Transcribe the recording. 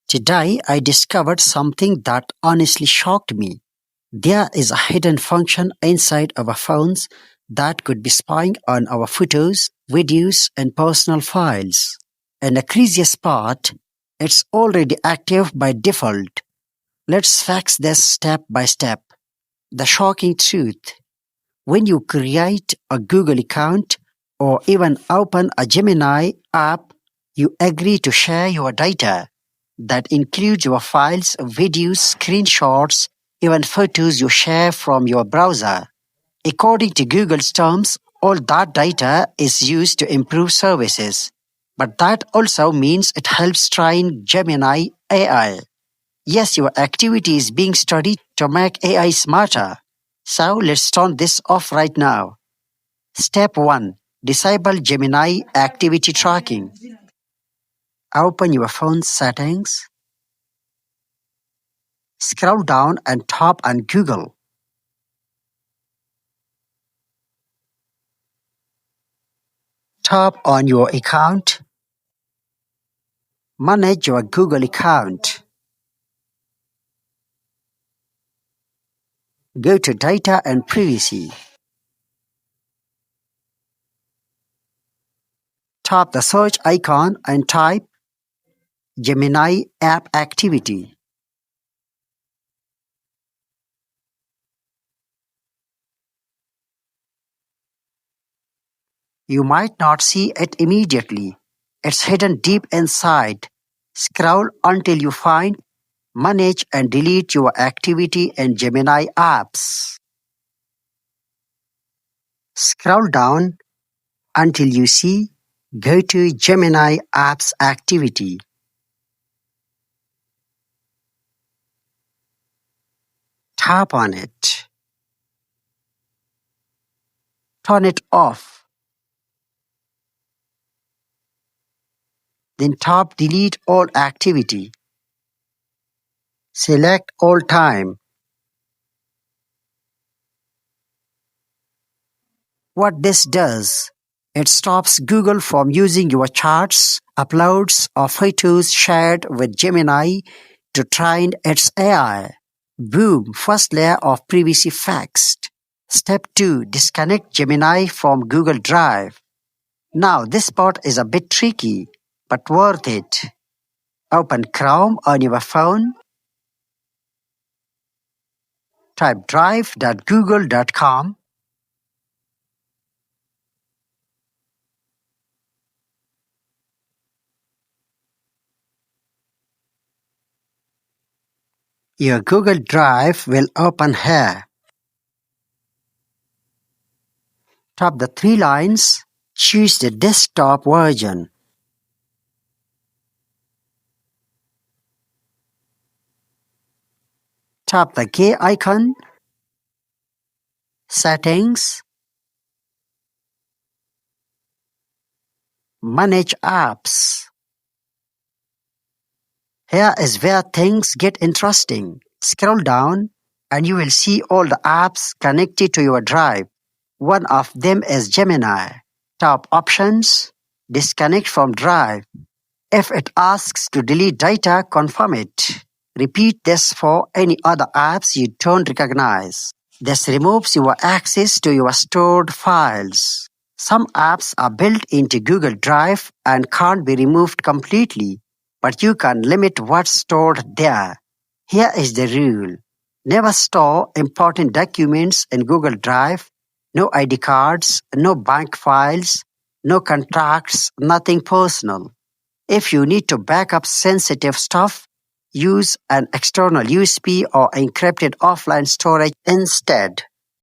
Today, I discovered something that honestly shocked me. There is a hidden function inside our phones that could be spying on our photos, videos, and personal files. And the craziest part, it's already active by default. Let's fix this step by step. The shocking truth. When you create a Google account or even open a Gemini app, you agree to share your data. That includes your files, videos, screenshots, even photos you share from your browser. According to Google's terms, all that data is used to improve services. But that also means it helps train Gemini AI. Yes, your activity is being studied to make AI smarter. So let's turn this off right now. Step 1. Disable Gemini activity tracking. Open your phone's settings. Scroll down and tap on Google. Tap on your account. Manage your Google account. Go to Data and Privacy. Tap the search icon and type Gemini App Activity. You might not see it immediately. It's hidden deep inside. Scroll until you find Manage and delete your activity in Gemini apps. Scroll down until you see Go to Gemini Apps Activity. Tap on it. Turn it off. Then tap Delete All Activity. Select All Time. What this does, it stops Google from using your charts, uploads, or photos shared with Gemini to train its AI. Boom, first layer of privacy fixed. Step 2. Disconnect Gemini from Google Drive. Now this part is a bit tricky, but worth it. Open Chrome on your phone. Type drive.google.com. Your Google Drive will open here. Tap the 3 lines. Choose the desktop version. Tap the gear icon. Settings. Manage apps. Here is where things get interesting. Scroll down and you will see all the apps connected to your drive. One of them is Gemini. Tap Options. Disconnect from Drive. If it asks to delete data, confirm it. Repeat this for any other apps you don't recognize. This removes your access to your stored files. Some apps are built into Google Drive and can't be removed completely, but you can limit what's stored there. Here is the rule. Never store important documents in Google Drive. No ID cards, no bank files, no contracts, nothing personal. If you need to back up sensitive stuff, use an external USB or encrypted offline storage instead.